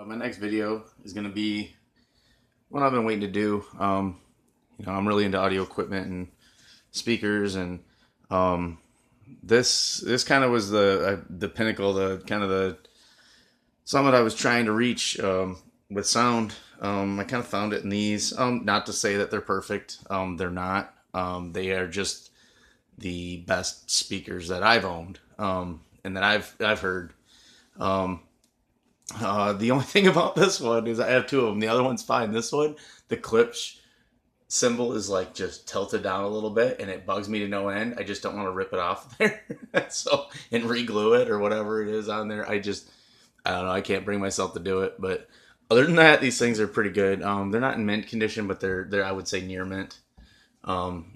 My next video is going to be what I've been waiting to do. I'm really into audio equipment and speakers, and this kind of was the pinnacle, the kind of the summit I was trying to reach with sound. I kind of found it in these. Not to say that they're perfect. They're not. They are just the best speakers that I've owned and that I've heard. Um, the only thing about this one is I have two of them. The other one's fine. This one, the Klipsch symbol is like just tilted down a little bit, and it bugs me to no end. I just don't want to rip it off there, so and re-glue it or whatever it is on there. I don't know. I can't bring myself to do it. But other than that, these things are pretty good. They're not in mint condition, but they're I would say near mint.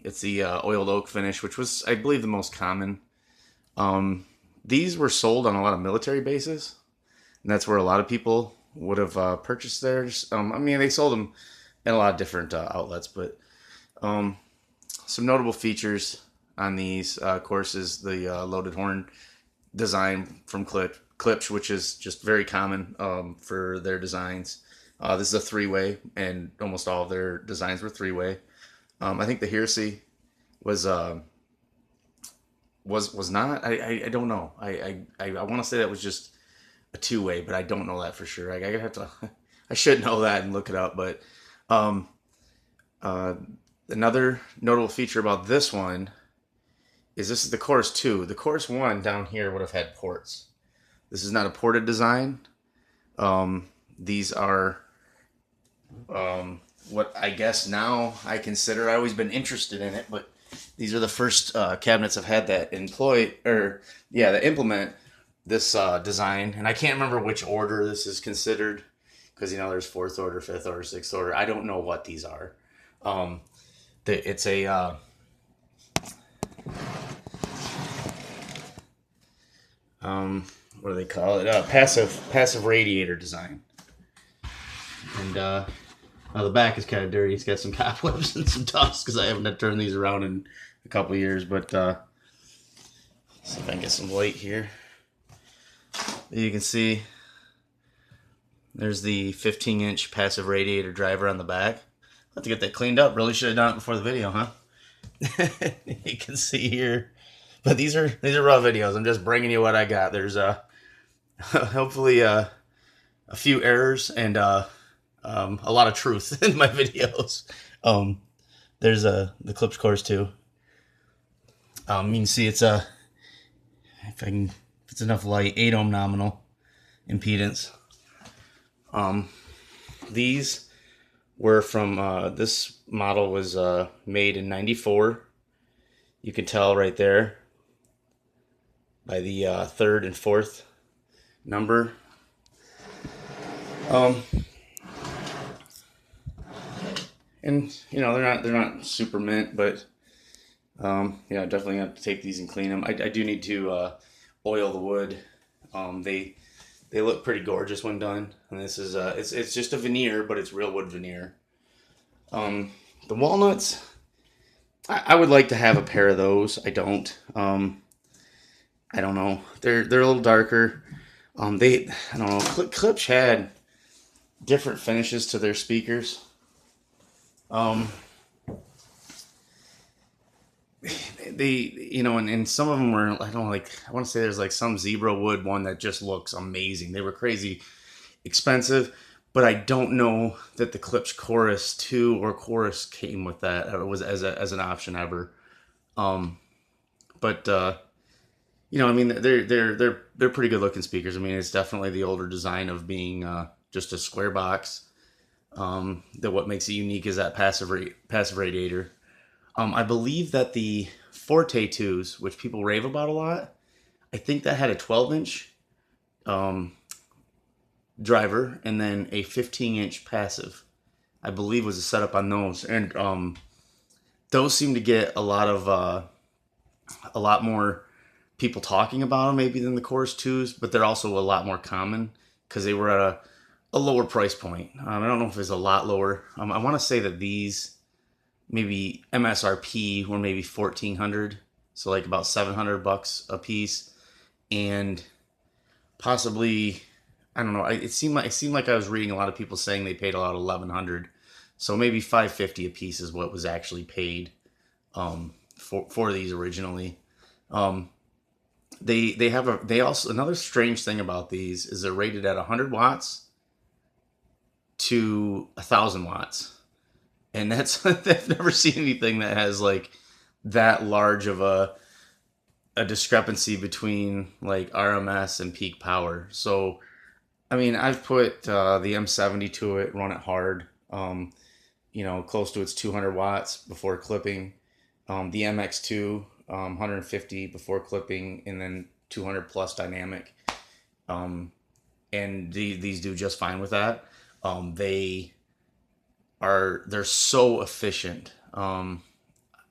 It's the oiled oak finish, which was I believe the most common. These were sold on a lot of military bases. And that's where a lot of people would have purchased theirs. They sold them in a lot of different outlets, but some notable features on these, of course, is the loaded horn design from Klipsch, which is just very common for their designs. This is a three-way, and almost all of their designs were three-way. I think the Hearsay was not. I don't know. I want to say that was just a two-way, but I don't know that for sure. I have to. I should know that and look it up. But um, uh, another notable feature about this one is this is the Chorus 2. The Chorus 1 down here would have had ports. This is not a ported design. These are what I guess now I consider. I've always been interested in it, but these are the first cabinets I've had that that implement this design, and I can't remember which order this is considered because there's fourth order, fifth order, sixth order. I don't know what these are. It's a what do they call it? Passive radiator design, and the back is kind of dirty. It's got some cobwebs and some dust because I haven't had to turn these around in a couple years. But see if I can get some light here. You can see there's the 15-inch passive radiator driver on the back. I'll have to get that cleaned up. Really should have done it before the video, huh? You can see here. But these are raw videos. I'm just bringing you what I got. There's hopefully a few errors and a lot of truth in my videos. There's the Klipsch Chorus II. You can see it's if it's enough light, 8 ohm nominal impedance. These were from this model was made in '94. You can tell right there by the third and fourth number. And they're not super mint, but definitely have to take these and clean them. I do need to oil the wood. They look pretty gorgeous when done, and this is it's just a veneer, but it's real wood veneer. The walnuts, I would like to have a pair of those. I don't. I don't know. They're a little darker. I don't know. Klipsch had different finishes to their speakers. And some of them were, I want to say there's like some zebra wood one that just looks amazing. They were crazy expensive, but I don't know that the Klipsch Chorus 2 or Chorus came with that, or was as an option ever. They're pretty good looking speakers. It's definitely the older design of being just a square box. That what makes it unique is that passive radiator. I believe that the Forte 2s, which people rave about a lot, I think that had a 12-inch driver and then a 15-inch passive, I believe was a setup on those. And those seem to get a lot more people talking about them maybe than the Chorus 2s, but they're also a lot more common because they were at a lower price point. I don't know if it's a lot lower. I want to say that these maybe MSRP were maybe $1,400, so like about $700 a piece, and possibly I don't know. It seemed like I was reading a lot of people saying they paid a lot of 1,100, so maybe 550 a piece is what was actually paid for these originally. Um, they also, another strange thing about these is they're rated at 100 watts to 1,000 watts, and that's I've never seen anything that has like that large of a discrepancy between like RMS and peak power. So I mean, I've put the M70 to it, run it hard, close to its 200 watts before clipping. The MX2, 150 before clipping, and then 200 plus dynamic. And these do just fine with that. They they're so efficient. I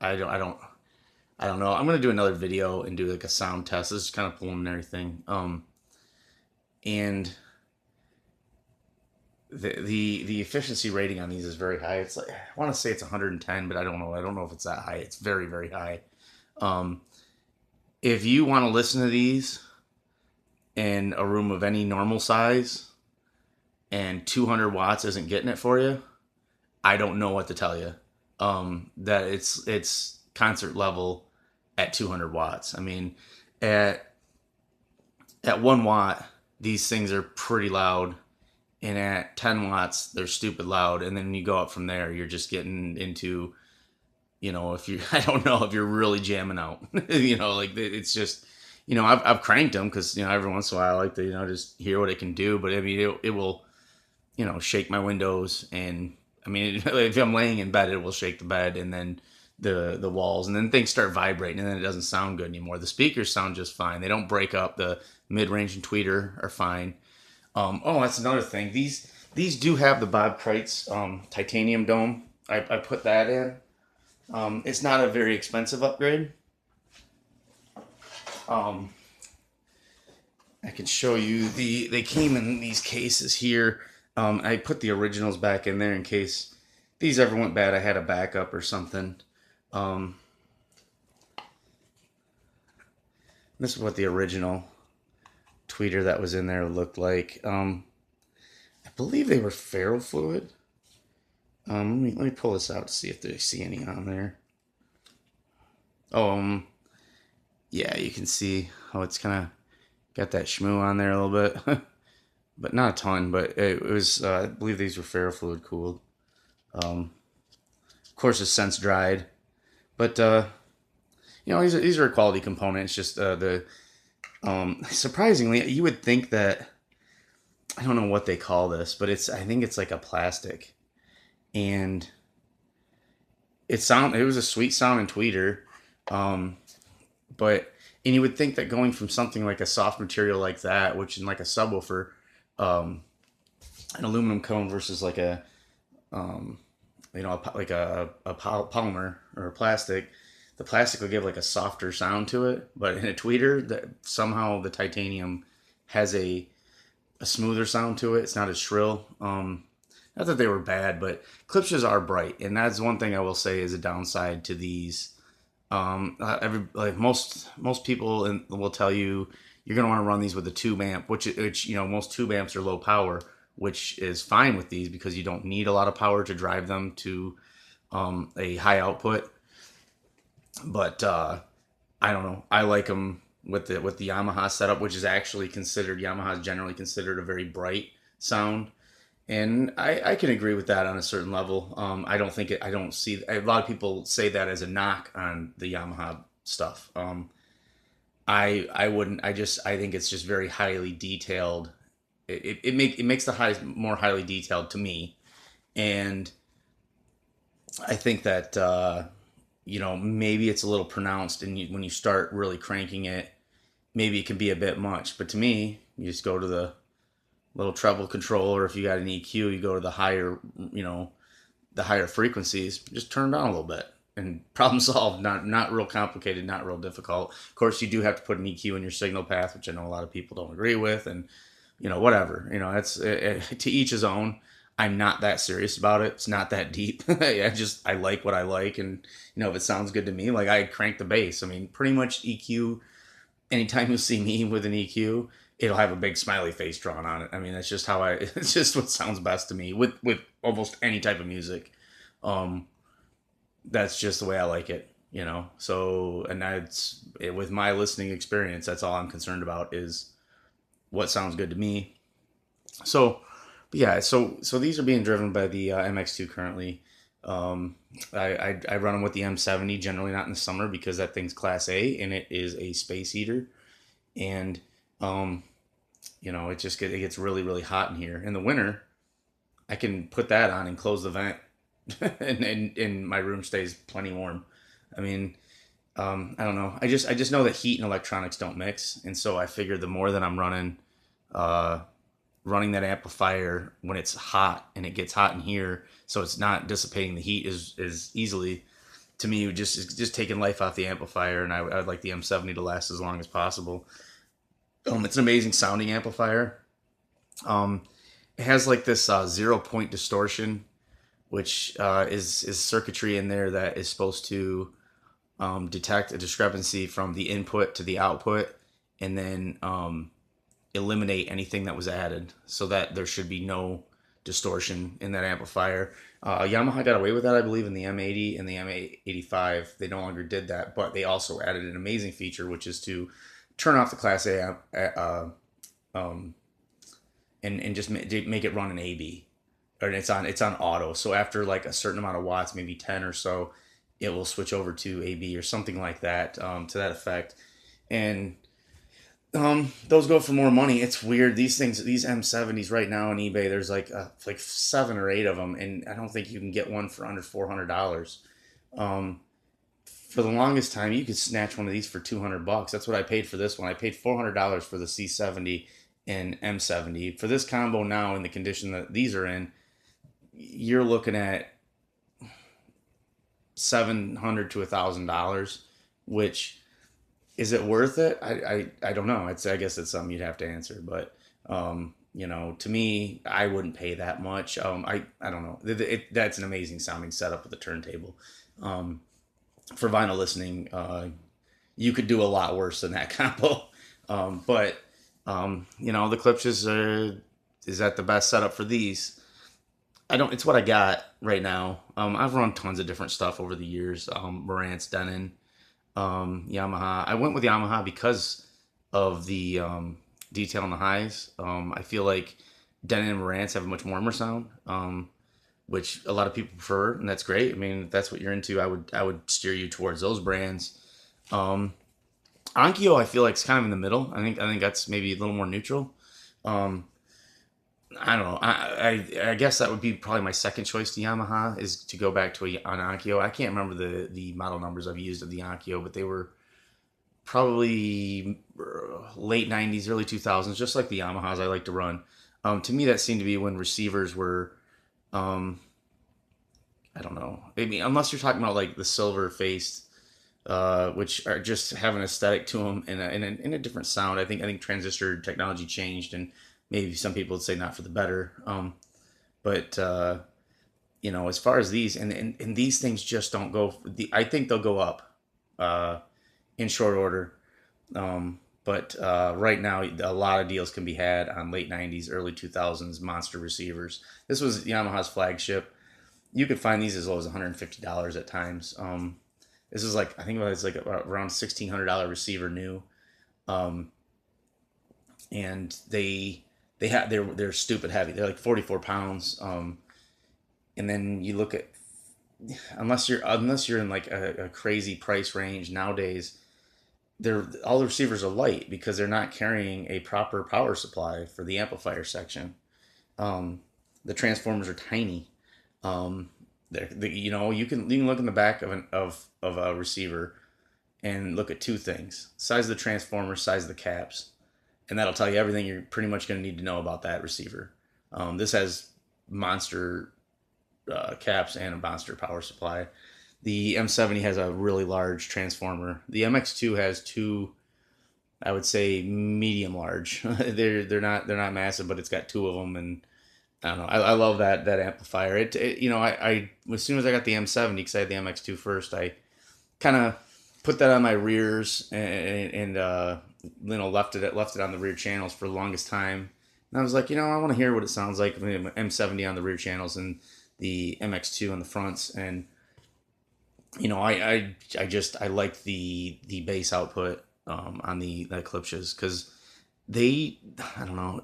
don't know. I'm gonna do another video and do like a sound test. This is kind of preliminary thing. And the efficiency rating on these is very high. It's like, I want to say it's 110, but I don't know. I don't know if it's that high. It's very, very high. Um, if you want to listen to these in a room of any normal size and 200 watts isn't getting it for you, I don't know what to tell you. That it's concert level at 200 watts. I mean, at 1 watt, these things are pretty loud, and at 10 watts, they're stupid loud. And then you go up from there, you're just getting into, if you, I don't know if you're really jamming out, like it's just, I've cranked them because, every once in a while I like to, just hear what it can do. But I mean, it will, shake my windows. And I mean, if I'm laying in bed, it will shake the bed and then the walls, and then things start vibrating, and then it doesn't sound good anymore. The speakers sound just fine. They don't break up. The mid-range and tweeter are fine. That's another thing. These do have the Bob Kreitz titanium dome. I put that in. It's not a very expensive upgrade. I can show you they came in these cases here. I put the originals back in there in case these ever went bad. I had a backup or something. This is what the original tweeter that was in there looked like. I believe they were ferrofluid. Let me pull this out to see if they see any on there. Yeah, you can see how it's kind of got that shmoo on there a little bit, but not a ton. But it was, I believe these were ferrofluid cooled. Of course, it's since dried, but these are a quality component. It's just surprisingly, you would think that, I don't know what they call this, but I think it's like a plastic, and it was a sweet sounding tweeter, and you would think that going from something like a soft material like that, which in like a subwoofer, an aluminum cone versus like a polymer or a plastic, the plastic will give like a softer sound to it, but in a tweeter, that somehow the titanium has a smoother sound to it. It's not as shrill. Not that they were bad, but Klipsch's are bright, and that's one thing I will say is a downside to these. Most people will tell you you're going to want to run these with a tube amp, which most tube amps are low power, which is fine with these because you don't need a lot of power to drive them to a high output. But I don't know. I like them with the Yamaha setup, which is actually Yamaha is generally considered a very bright sound, and I can agree with that on a certain level. I don't see a lot of people say that as a knock on the Yamaha stuff. I wouldn't. I think it's just very highly detailed. It makes the highs more highly detailed to me, and I think that maybe it's a little pronounced, and when you start really cranking it, maybe it can be a bit much. But to me, you just go to the little treble control, or if you got an EQ, you go to the higher frequencies. Just turn down a little bit, and problem solved. Not real complicated, not real difficult. Of course, you do have to put an EQ in your signal path, which I know a lot of people don't agree with, and whatever. It's to each his own. I'm not that serious about it. It's not that deep. I like what I like, and if it sounds good to me, like I crank the bass. I mean, pretty much EQ. Anytime you see me with an EQ, it'll have a big smiley face drawn on it. I mean, that's just how I. It's just what sounds best to me with almost any type of music. Um, that's just the way I like it, you know. So, and that's with my listening experience. That's all I'm concerned about is what sounds good to me. So, but yeah, so these are being driven by the MX2 currently. Um, I run them with the M70, generally not in the summer because that thing's Class A and it is a space heater, and um, it gets really really hot in here. In the winter, I can put that on and close the vent, and my room stays plenty warm. I mean, I don't know. I just know that heat and electronics don't mix, and so I figured the more that I'm uh, running that amplifier when it's hot and it gets hot in here, so it's not dissipating the heat as easily. To me, it's just taking life off the amplifier, and I would like the M70 to last as long as possible. It's an amazing sounding amplifier. Um, it has like this 0 point distortion, which is circuitry in there that is supposed to detect a discrepancy from the input to the output, and then eliminate anything that was added, so that there should be no distortion in that amplifier. Yamaha got away with that, I believe, in the M80 and the M85. They no longer did that, but they also added an amazing feature, which is to turn off the Class A um, and just make it run an AB, and it's on auto. So after like a certain amount of watts, maybe 10 or so, it will switch over to AB or something like that, to that effect. And those go for more money. It's weird. These M70s right now on eBay, there's like 7 or 8 of them, and I don't think you can get one for under $400. Um, for the longest time, you could snatch one of these for $200. That's what I paid for this one. I paid $400 for the C70 and M70. For this combo now, in the condition that these are in, you're looking at $700 to $1,000, which, is it worth it? I don't know. I guess it's something you'd have to answer. But to me, I wouldn't pay that much. I don't know. That's an amazing sounding setup with the turntable. For vinyl listening, you could do a lot worse than that combo. But the Klipsch is that the best setup for these? I don't. It's what I got right now. I've run tons of different stuff over the years. Marantz, Denon, Yamaha. I went with Yamaha because of the detail on the highs. I feel like Denon and Marantz have a much warmer sound, which a lot of people prefer, and that's great. I mean, if that's what you're into, I would steer you towards those brands. Onkyo, I feel like, is kind of in the middle. I think that's maybe a little more neutral. Um, I don't know. I guess that would be probably my second choice to Yamaha, is to go back to an Onkyo. I can't remember the model numbers I've used of the Onkyo, but they were probably late 90s, early 2000s, just like the Yamahas I like to run. To me, that seemed to be when receivers were, um, I don't know. I mean, unless you're talking about like the silver faced, which are just have an aesthetic to them in a different sound. I think transistor technology changed, and maybe some people would say not for the better. But as far as these, and these things just don't go. I think they'll go up in short order. But right now, a lot of deals can be had on late 90s, early 2000s monster receivers. This was Yamaha's flagship. You could find these as low as $150 at times. This is like, I think it's like around $1,600 receiver new. Um, and they're stupid heavy. They're like 44 pounds. And then you look at, unless you're in like a crazy price range nowadays, all the receivers are light because they're not carrying a proper power supply for the amplifier section. The transformers are tiny. You can look in the back of a receiver and look at two things: size of the transformer, size of the caps, and that'll tell you everything you're pretty much going to need to know about that receiver. This has monster caps and a monster power supply. The M70 has a really large transformer. The MX2 has two, I would say, medium large. they're not massive, but it's got two of them, and I don't know. I love that amplifier. I as soon as I got the M70, because I had the MX2 first, I kind of put that on my rears, and left it on the rear channels for the longest time. And I was like, I want to hear what it sounds like with the M70 on the rear channels and the MX2 on the fronts. And I like the bass output on the Klipsch's, because they, I don't know,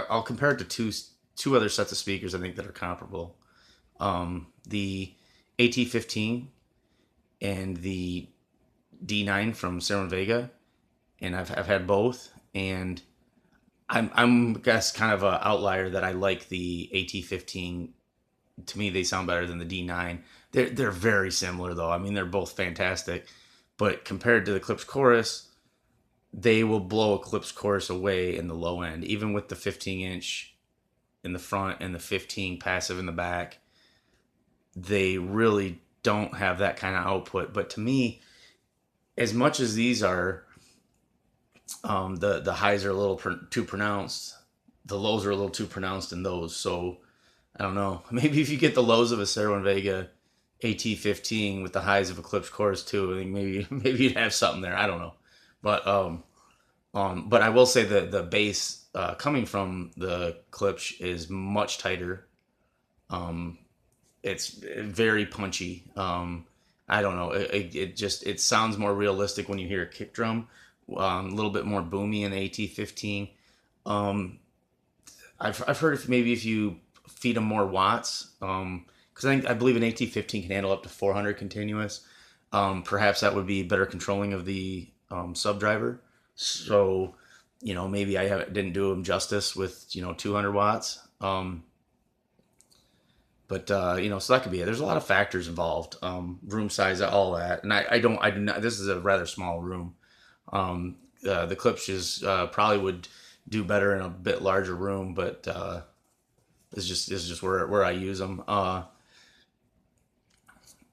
I'll compare it to two other sets of speakers I think that are comparable. The AT15 and the D9 from Cerwin Vega, and I've had both, and I'm guess kind of an outlier that I like the AT15. To me, they sound better than the D9. They're very similar though. I mean, they're both fantastic, but compared to the Klipsch Chorus, they will blow a Klipsch Chorus away in the low end, even with the 15-inch in the front and the 15 passive in the back. They really don't have that kind of output. But to me, as much as these are, the highs are a little too pronounced, the lows are a little too pronounced in those. So I don't know. Maybe if you get the lows of a Cerwin Vega AT15 with the highs of a Klipsch Chorus II, I think maybe you'd have something there. I don't know, but I will say that the bass coming from the Klipsch is much tighter. It's very punchy. I don't know. It sounds more realistic when you hear a kick drum. A little bit more boomy in AT15. I've heard if you feed them more watts, because I believe an AT15 can handle up to 400 continuous. Perhaps that would be better controlling of the sub driver. So, maybe didn't do them justice with 200 watts. But so that could be it. There's a lot of factors involved, room size, all that, and I do not. This is a rather small room. The Klipsch probably would do better in a bit larger room, but this is just where I use them.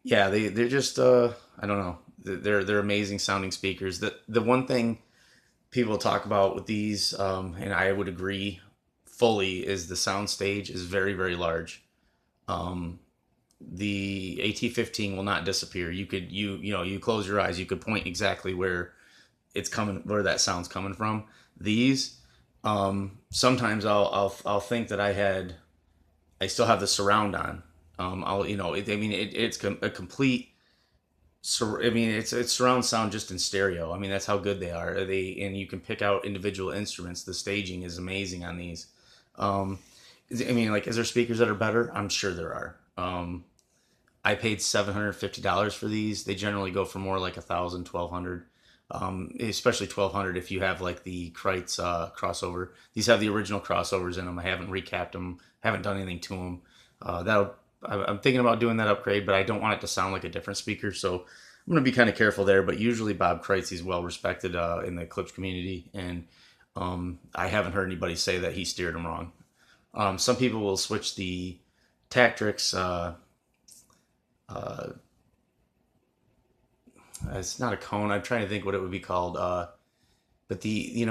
Yeah, they're just I don't know. They're amazing sounding speakers. The one thing people talk about with these, and I would agree fully, is the Soundstage is very, very large. The AT15 will not disappear. You close your eyes, you could point exactly where where that sound's coming from. These, sometimes I'll think that I still have the surround on. It's a complete. It's surround sound just in stereo. I mean, that's how good they are. And you can pick out individual instruments. The staging is amazing on these. Is there speakers that are better? I'm sure there are. I paid $750 for these. They generally go for more like 1,000, 1,200. Especially 1,200 if you have like the Kreitz crossover. These have the original crossovers in them. I haven't recapped them. Haven't done anything to them. I'm thinking about doing that upgrade, but I don't want it to sound like a different speaker, so I'm going to be kind of careful there. But usually Bob Kreitz is well respected in the Klipsch community, and I haven't heard anybody say that he steered them wrong. Some people will switch the Tactrix. It's not a cone. I'm trying to think what it would be called. But the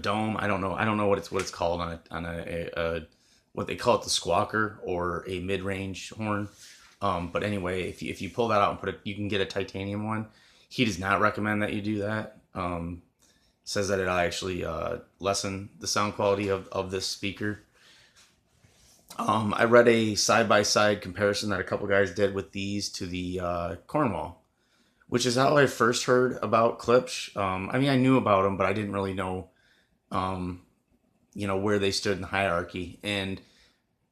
dome. I don't know. I don't know what it's called on a what they call it, the squawker or a mid-range horn. But anyway, if you pull that out and you can get a titanium one. He does not recommend that you do that. Says that it'll actually lessen the sound quality of this speaker. I read a side-by-side comparison that a couple guys did with these to the Cornwall, which is how I first heard about Klipsch. I knew about them, but I didn't really know, where they stood in the hierarchy. And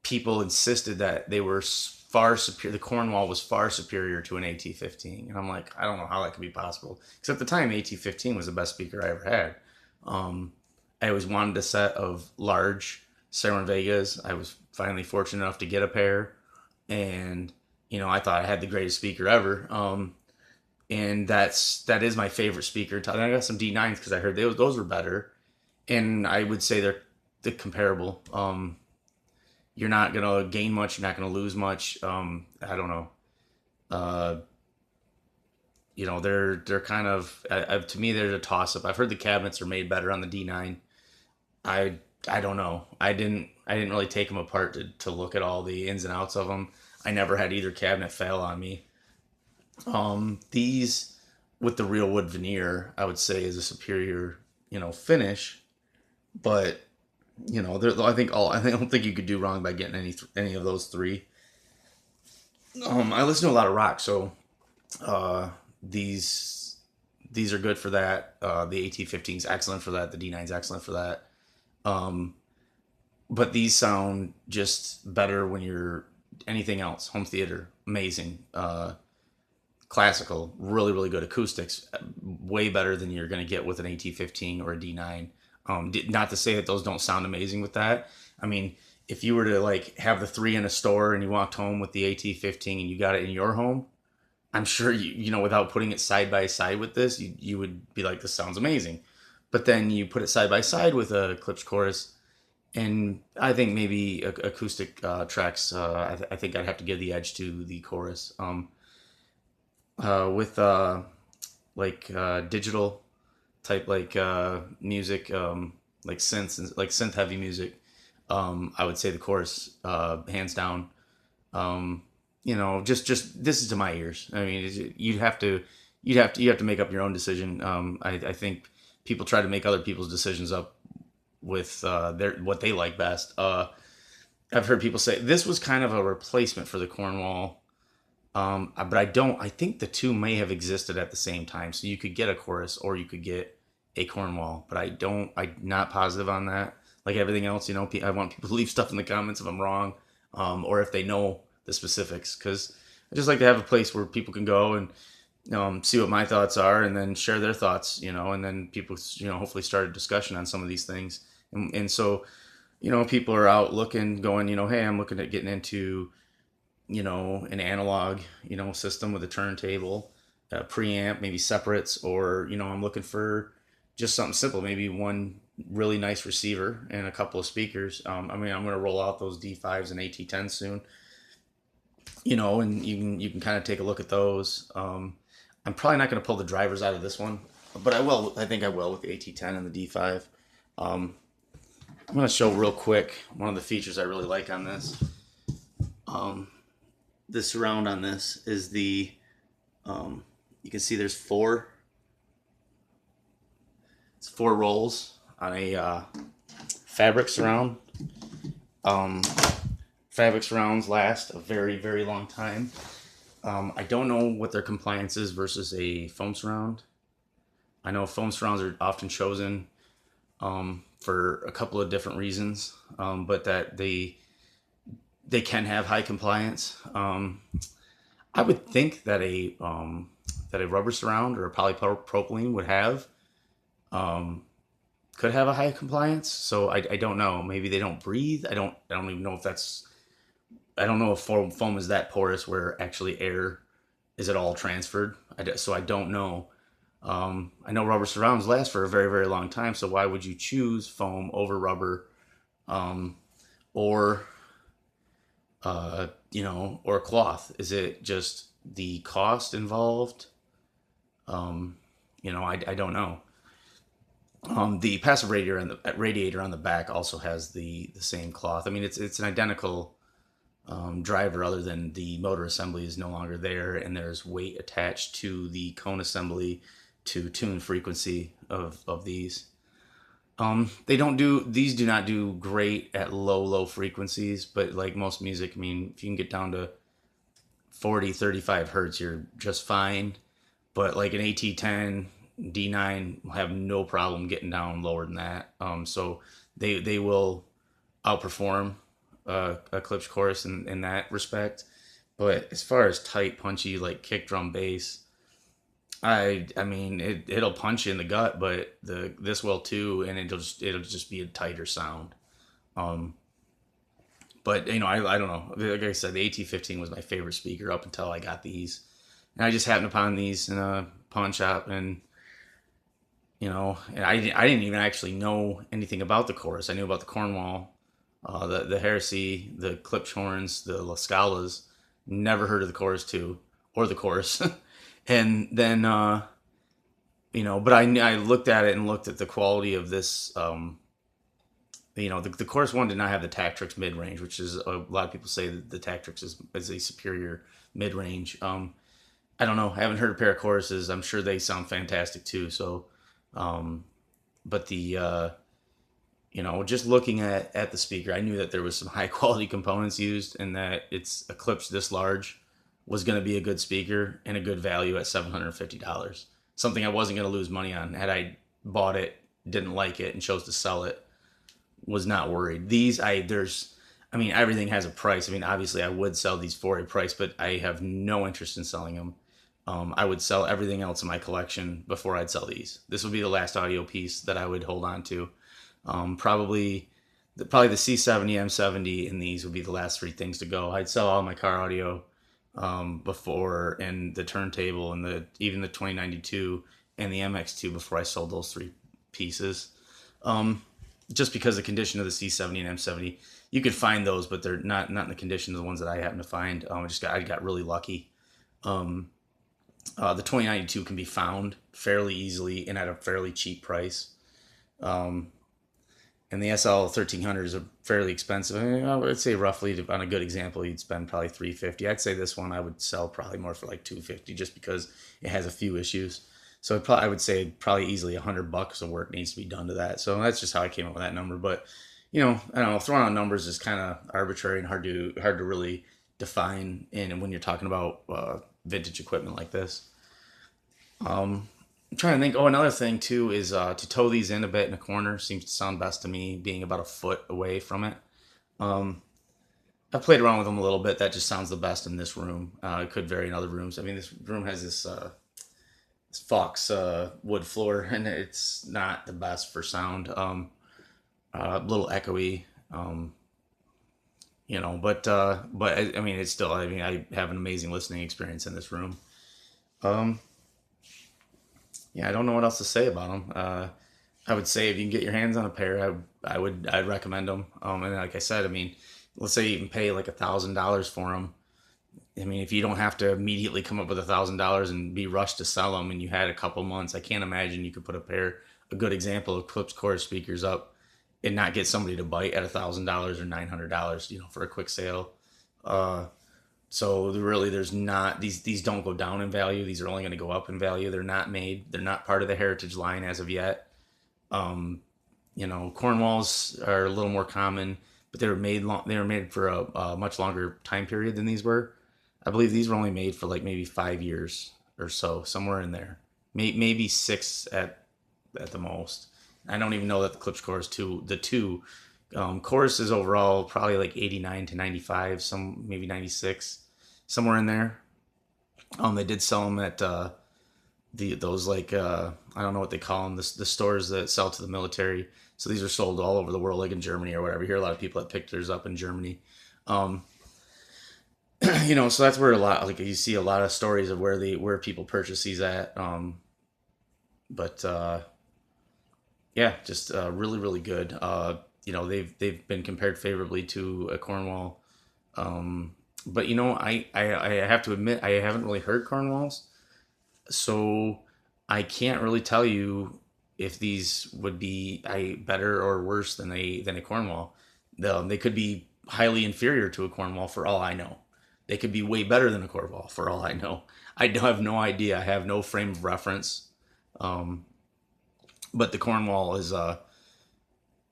people insisted that they were far superior. The Cornwall was far superior to an AT15, and I'm like, I don't know how that could be possible. Because at the time, AT15 was the best speaker I ever had. I always wanted a set of large Cerwin Vegas. I was finally fortunate enough to get a pair, and I thought I had the greatest speaker ever. And that is my favorite speaker. I got some D9s because I heard those were better, and I would say they're comparable. You're not gonna gain much. You're not gonna lose much. I don't know. They're kind of to me they're a toss up. I've heard the cabinets are made better on the D9. I don't know. I didn't really take them apart to look at all the ins and outs of them. I never had either cabinet fail on me. These with the real wood veneer, I would say is a superior, finish. But I don't think you could do wrong by getting any of those three. I listen to a lot of rock, so uh, these these are good for that. The AT-15 is excellent for that. The D9 is excellent for that. Um, but these sound just better when you're anything else. Home theater, amazing. Classical, really, really good. Acoustics, way better than you're going to get with an AT-15 or a D9. Not to say that those don't sound amazing with that. I mean, if you were to like have the three in a store and you walked home with the AT-15 and you got it in your home, I'm sure without putting it side by side with this, you would be like, this sounds amazing. But then you put it side by side with a Klipsch Chorus, and I think maybe acoustic tracks. I think I'd have to give the edge to the chorus. With digital type music, like synths and like synth heavy music, I would say the chorus, hands down. Um, just this is to my ears. I mean, you have to make up your own decision. I think people try to make other people's decisions up with their what they like best. I've heard people say this was kind of a replacement for the Cornwall. But I don't. I think the two may have existed at the same time. So you could get a chorus or you could get a Cornwall. But I don't. I'm not positive on that. Like everything else, I want people to leave stuff in the comments if I'm wrong, or if they know the specifics. Because I just like to have a place where people can go and see what my thoughts are, and then share their thoughts. And then people, hopefully start a discussion on some of these things. And so, people are out looking, going, hey, I'm looking at getting into an analog, system with a turntable, a preamp, maybe separates, or, I'm looking for just something simple, maybe one really nice receiver and a couple of speakers. I'm going to roll out those D5s and AT10s soon, and you can kind of take a look at those. I'm probably not going to pull the drivers out of this one, but I think I will with the AT10 and the D5. I'm going to show real quick one of the features I really like on this. The surround on this is you can see there's it's four rolls on a fabric surround. Fabric surrounds last a very, very long time. I don't know what their compliance is versus a foam surround. I know foam surrounds are often chosen for a couple of different reasons, but that they can have high compliance. I would think that a rubber surround or a polypropylene could have a high compliance. So I don't know. Maybe they don't breathe. I don't even know if that's. I don't know if foam is that porous where actually air is at all transferred. So I don't know. I know rubber surrounds last for a very, very long time. So why would you choose foam over rubber, or or cloth? Is it just the cost involved? I don't know. The passive radiator on the back also has the same cloth. I mean, it's an identical driver, other than the motor assembly is no longer there, and there's weight attached to the cone assembly to tune frequency of these. These do not do great at low frequencies, but like most music, I mean, if you can get down to 40, 35 hertz, you're just fine. But like an AT10, D9 will have no problem getting down lower than that. So they will outperform a Klipsch chorus in that respect. But as far as tight, punchy, like kick drum bass, I mean it'll punch you in the gut, but this will too, and it'll just be a tighter sound. Um, but I don't know. Like I said, the AT-15 was my favorite speaker up until I got these, and I just happened upon these in a pawn shop, and and I didn't even actually know anything about the chorus. I knew about the Cornwall, the Heresy, the Klipsch horns, the La Scalas. Never heard of the chorus two or the chorus. And then but I looked at it and looked at the quality of this. The chorus one did not have the Tactrix mid range, which is a lot of people say that the Tactrix is a superior mid range. I don't know. I haven't heard a pair of choruses. I'm sure they sound fantastic too. So, um, but the just looking at the speaker, I knew that there was some high quality components used, and that it's a Klipsch this large was going to be a good speaker and a good value at $750. Something I wasn't going to lose money on. Had I bought it, didn't like it, and chose to sell it, was not worried. I mean, everything has a price. I mean, obviously, I would sell these for a price, but I have no interest in selling them. I would sell everything else in my collection before I'd sell these. This would be the last audio piece that I would hold on to. Probably the C70, M70, and these would be the last three things to go. I'd sell all my car audio before, and the turntable, and even the 2092 and the MX2 before I sold those three pieces. Just because the condition of the C70 and M70, you could find those, but they're not in the condition of the ones that I happen to find. I got really lucky. The 2092 can be found fairly easily and at a fairly cheap price. And the SL 1300s are fairly expensive. I would say roughly, on a good example, you'd spend probably $350. I'd say this one I would sell probably more for like $250, just because it has a few issues. So I would say probably easily $100 of work needs to be done to that. So that's just how I came up with that number. But I don't know. Throwing out numbers is kind of arbitrary and hard to really define. And when you're talking about vintage equipment like this, I'm trying to think. Oh, another thing too is to tow these in a bit in a corner seems to sound best to me, being about a foot away from it. Um, I've played around with them a little bit. That just sounds the best in this room. It could vary in other rooms. I mean, this room has this Fox wood floor, and it's not the best for sound. A little echoey. But I mean, it's still. I mean, I have an amazing listening experience in this room. Um, yeah, I don't know what else to say about them. I would say if you can get your hands on a pair, I'd recommend them. And like I said, I mean, let's say you can pay like $1,000 for them. I mean, if you don't have to immediately come up with $1,000 and be rushed to sell them, and you had a couple months, I can't imagine you could put a good example of Klipsch Chorus speakers up and not get somebody to bite at $1,000 or $900, for a quick sale. Uh, so really, there's not these don't go down in value. These are only going to go up in value. They're not made. They're not part of the heritage line as of yet. Um, Cornwalls are a little more common, but they were made for a much longer time period than these were. I believe these were only made for like maybe 5 years or so, somewhere in there. Maybe six at the most. I don't even know that the Klipsch Chorus II, the two choruses overall, probably like 89 to 95, some maybe 96, somewhere in there. They did sell them at those like I don't know what they call them, the stores that sell to the military. So these are sold all over the world, like in Germany or whatever. You hear a lot of people that pick theirs up in Germany. Um, so that's where a lot, like, you see a lot of stories of where people purchase these at. But Yeah, just really really good. They've been compared favorably to a Cornwall. But I have to admit, I haven't really heard Cornwalls, so I can't really tell you if these would be better or worse than a Cornwall. They could be highly inferior to a Cornwall for all I know. They could be way better than a Cornwall for all I know. I don't have no idea. I have no frame of reference. Um, but the Cornwall is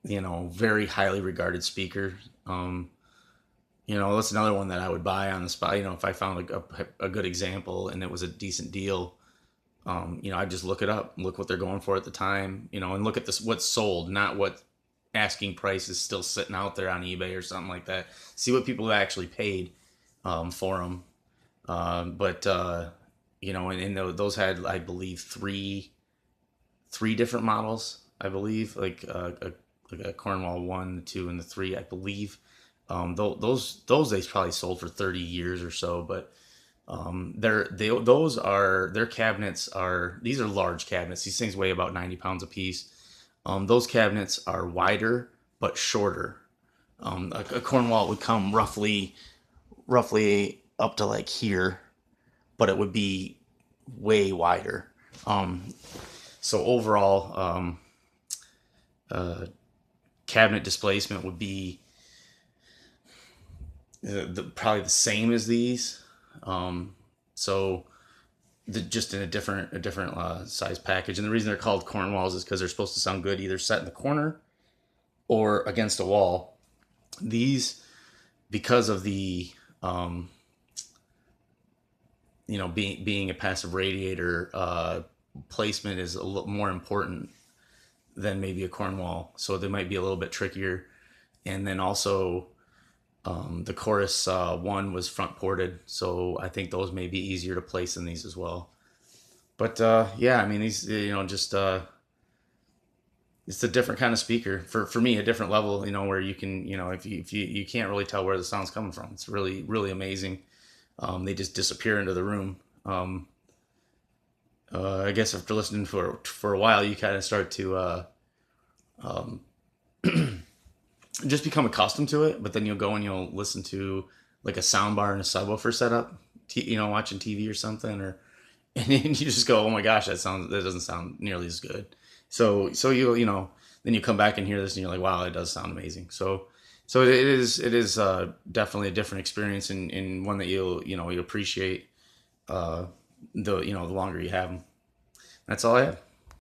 very highly regarded speaker. That's another one that I would buy on the spot. If I found a good example and it was a decent deal, I'd just look it up, look what they're going for at the time, and look at this, what's sold, not what asking price is still sitting out there on eBay or something like that. See what people have actually paid for them. Those had, I believe, three different models. I believe like a Cornwall 1, the 2, and the 3. I believe those they probably sold for 30 years or so, but their cabinets are, these are large cabinets. These things weigh about 90 pounds a piece. Those cabinets are wider but shorter. A Cornwall would come roughly up to like here, but it would be way wider. So overall, uh, cabinet displacement would be probably the same as these. So just in a different size package. And the reason they're called Cornwalls is because they're supposed to sound good either set in the corner or against a wall. These, because of the being a passive radiator, placement is a little more important than maybe a Cornwall, so they might be a little bit trickier. And then also, the Chorus one was front ported, so I think those may be easier to place in these as well. But yeah, I mean, these, just it's a different kind of speaker for me, a different level, where you can, if you can't really tell where the sound's coming from. It's really, really amazing. They just disappear into the room. I guess after listening for a while, you kind of start to just become accustomed to it. But then you'll go and you'll listen to like a sound bar and a subwoofer setup, watching TV or something, and you just go, oh my gosh, that doesn't sound nearly as good. So you then you come back and hear this and you're like, wow, it does sound amazing. So it is definitely a different experience, and one that you appreciate the longer you have them. That's all I have.